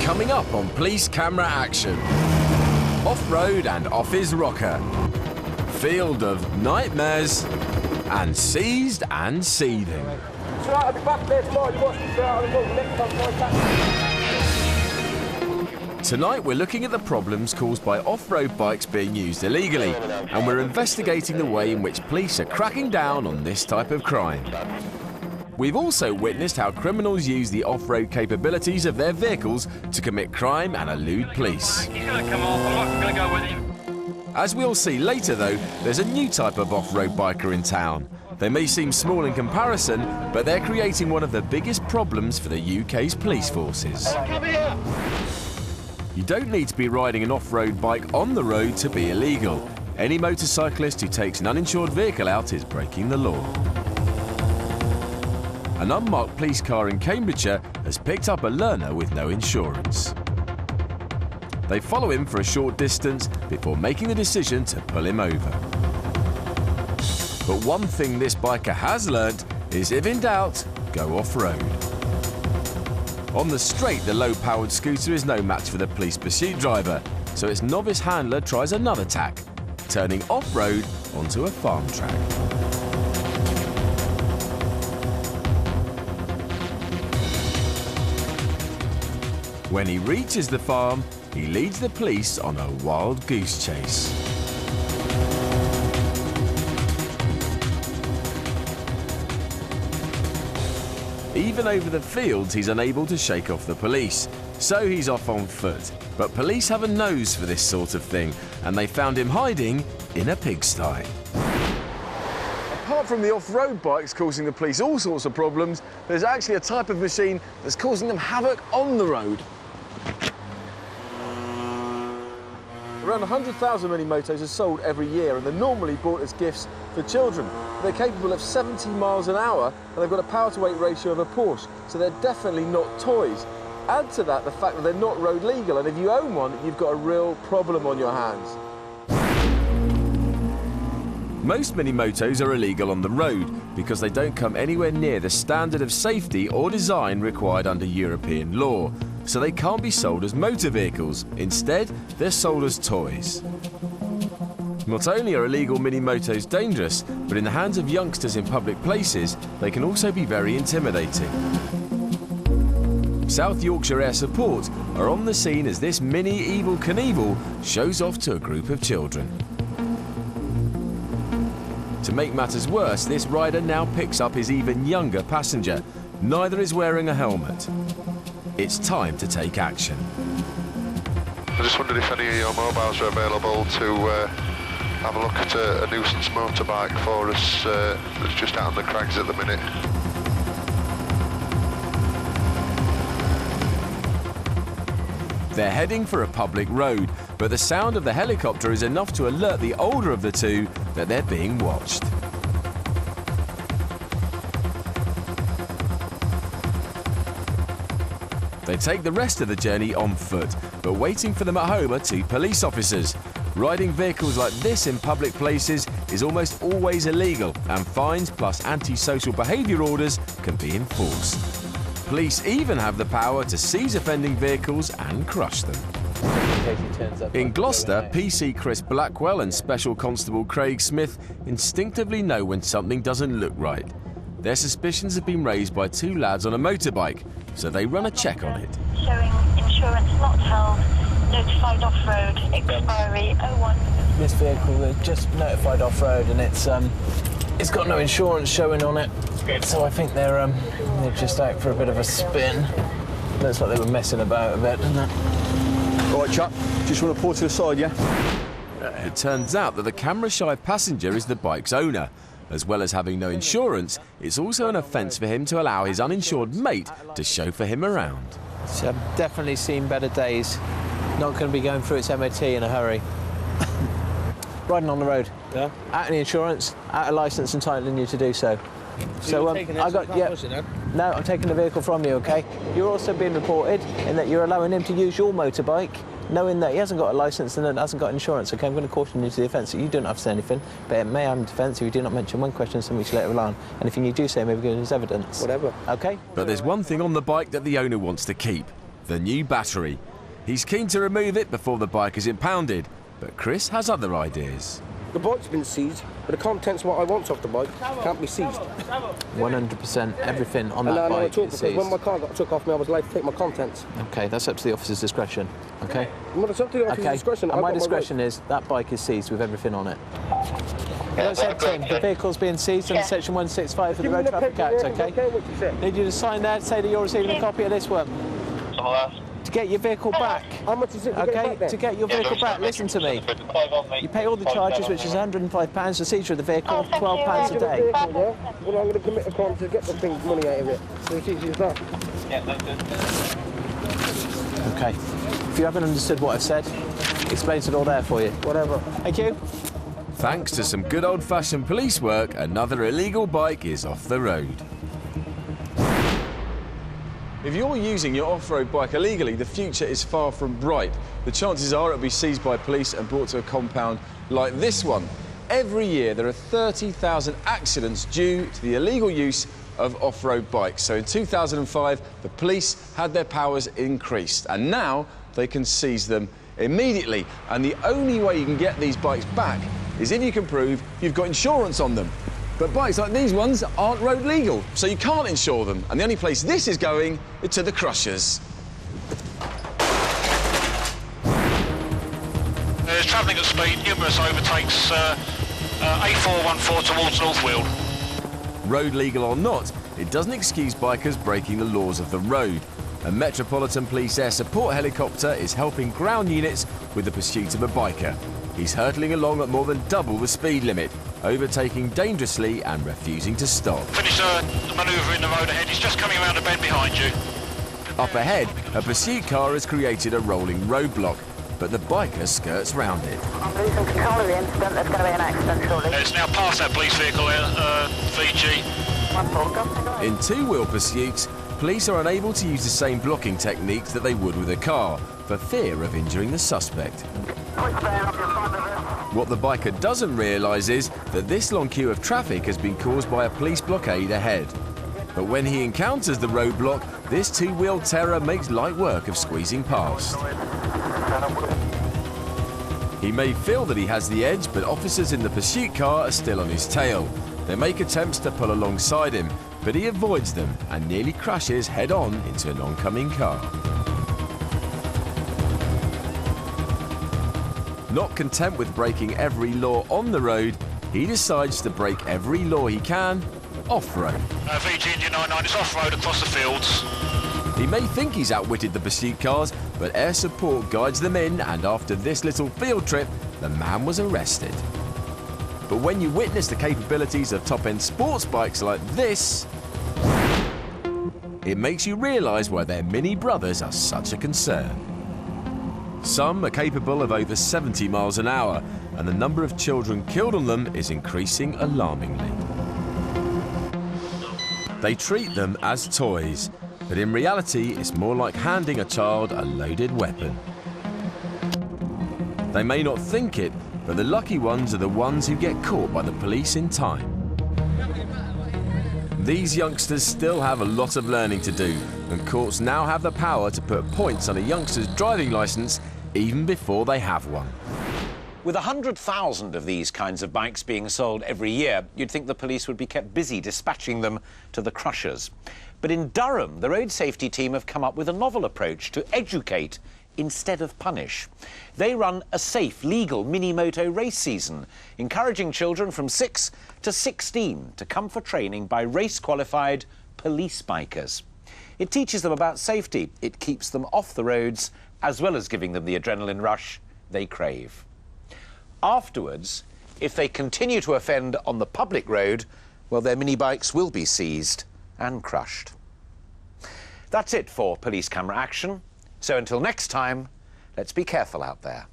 Coming up on Police Camera Action. Off-road and off-his rocker. Field of nightmares and seized and seething. I'll be back there tomorrow. You watch me out on the road next time. Tonight we're looking at the problems caused by off-road bikes being used illegally, and we're investigating the way in which police are cracking down on this type of crime. We've also witnessed how criminals use the off-road capabilities of their vehicles to commit crime and elude police. He's going to come off, I'm not going to go with him. As we'll see later though, there's a new type of off-road biker in town. They may seem small in comparison, but they're creating one of the biggest problems for the UK's police forces. Come here. You don't need to be riding an off-road bike on the road to be illegal. Any motorcyclist who takes an uninsured vehicle out is breaking the law. An unmarked police car in Cambridgeshire has picked up a learner with no insurance. They follow him for a short distance before making the decision to pull him over. But one thing this biker has learnt is, if in doubt, go off-road. On the straight, the low-powered scooter is no match for the police pursuit driver, so its novice handler tries another tack, turning off-road onto a farm track. When he reaches the farm, he leads the police on a wild goose chase. Even over the fields, he's unable to shake off the police, so he's off on foot. But police have a nose for this sort of thing, and they found him hiding in a pigsty. Apart from the off-road bikes causing the police all sorts of problems, there's actually a type of machine that's causing them havoc on the road. Around 100,000 mini-motos are sold every year, and they're normally bought as gifts for children. They're capable of 70 miles an hour, and they've got a power-to-weight ratio of a Porsche, so they're definitely not toys. Add to that the fact that they're not road legal, and if you own one, you've got a real problem on your hands. Most mini-motos are illegal on the road because they don't come anywhere near the standard of safety or design required under European law, so they can't be sold as motor vehicles. Instead, they're sold as toys. Not only are illegal mini-motos dangerous, but in the hands of youngsters in public places, they can also be very intimidating. South Yorkshire Air Support are on the scene as this mini Evel Knievel shows off to a group of children. To make matters worse, this rider now picks up his even younger passenger. Neither is wearing a helmet. It's time to take action. I just wondered if any of your mobiles are available to have a look at a nuisance motorbike for us that's just out on the crags at the minute. They're heading for a public road, but the sound of the helicopter is enough to alert the older of the two that they're being watched. They take the rest of the journey on foot, but waiting for them at home are two police officers. Riding vehicles like this in public places is almost always illegal, and fines plus anti-social behaviour orders can be enforced. Police even have the power to seize offending vehicles and crush them. In Gloucester, PC Chris Blackwell and Special Constable Craig Smith instinctively know when something doesn't look right. Their suspicions have been raised by two lads on a motorbike, so they run a check on it. Showing insurance not held, notified off-road, expiry 01. This vehicle was just notified off-road, and it's got no insurance showing on it. So I think they're just out for a bit of a spin. Looks like they were messing about a bit, doesn't it? All right, chap, just want to pull to the side, yeah? It turns out that the camera-shy passenger is the bike's owner. As well as having no insurance, it's also an offence for him to allow his uninsured mate to chauffeur him around. So I've definitely seen better days. Not going to be going through its MOT in a hurry. Riding on the road. Yeah? Out of insurance, out of licence, entitling you to do so. So I got, No, I'm taking the vehicle from you, OK? You're also being reported in that you're allowing him to use your motorbike, knowing that he hasn't got a licence and hasn't got insurance. OK, I'm going to caution you to the offence that you don't have to say anything, but it may have a defence if you do not mention one question some weeks later on. And anything you do say may be given as evidence. Whatever. OK? But there's one thing on the bike that the owner wants to keep. the new battery. He's keen to remove it before the bike is impounded, but Chris has other ideas. The bike's been seized, but the contents what I want off the bike can't be seized. 100% everything on that bike is seized. When my car got took off me, I was allowed to take my contents. OK, that's up to the officer's discretion, OK? Well, it's up to the officer's discretion. And my discretion is that bike is seized with everything on it. As I said, Tim, the vehicle's being seized under Section 165 of the Road Traffic Act, OK? Need you to sign there to say that you're receiving a copy of this one. To get your vehicle back. How much is it to get it back, then? To get your vehicle back, listen to me. You pay all the charges, which is £105, the seizure of the vehicle, £12 a day. Well, I'm going to commit a crime to get the thing's money out of it. So it's easy as that. OK. If you haven't understood what I've said, explains it all there for you. Whatever. Thank you. Thanks to some good old-fashioned police work, another illegal bike is off the road. If you're using your off-road bike illegally, the future is far from bright. The chances are it'll be seized by police and brought to a compound like this one. Every year there are 30,000 accidents due to the illegal use of off-road bikes. So in 2005, the police had their powers increased, and now they can seize them immediately. And the only way you can get these bikes back is if you can prove you've got insurance on them. But bikes like these ones aren't road legal, so you can't insure them. And the only place this is going is to the crushers. There's travelling at speed, numerous overtakes, A414 towards Northfield. Road legal or not, it doesn't excuse bikers breaking the laws of the road. A Metropolitan Police Air Support helicopter is helping ground units with the pursuit of a biker. He's hurtling along at more than double the speed limit, overtaking dangerously and refusing to stop. Finish the manoeuvre in the road ahead. He's just coming around a bend behind you. Up ahead, a pursuit car has created a rolling roadblock, but the biker skirts round it. I'm losing control of the incident. There's going to be an accident shortly. It's now past that police vehicle here, VG. In two-wheel pursuits, police are unable to use the same blocking techniques that they would with a car, for fear of injuring the suspect. What the biker doesn't realise is that this long queue of traffic has been caused by a police blockade ahead. But when he encounters the roadblock, this two-wheel terror makes light work of squeezing past. He may feel that he has the edge, but officers in the pursuit car are still on his tail. They make attempts to pull alongside him, but he avoids them and nearly crashes head-on into an oncoming car. Not content with breaking every law on the road, he decides to break every law he can off-road. VG India 99 is off-road across the fields. He may think he's outwitted the pursuit cars, but air support guides them in, and after this little field trip, the man was arrested. But when you witness the capabilities of top-end sports bikes like this, it makes you realise why their mini brothers are such a concern. Some are capable of over 70 miles an hour, and the number of children killed on them is increasing alarmingly. They treat them as toys, but in reality it's more like handing a child a loaded weapon. They may not think it, but the lucky ones are the ones who get caught by the police in time. These youngsters still have a lot of learning to do, and courts now have the power to put points on a youngster's driving licence even before they have one. With 100,000 of these kinds of bikes being sold every year, you'd think the police would be kept busy dispatching them to the crushers. But in Durham, the road safety team have come up with a novel approach to educate instead of punish. They run a safe, legal mini-moto race season, encouraging children from 6 to 16 to come for training by race-qualified police bikers. It teaches them about safety. It keeps them off the roads, as well as giving them the adrenaline rush they crave. Afterwards, if they continue to offend on the public road, well, their mini-bikes will be seized and crushed. That's it for police camera action. So until next time, let's be careful out there.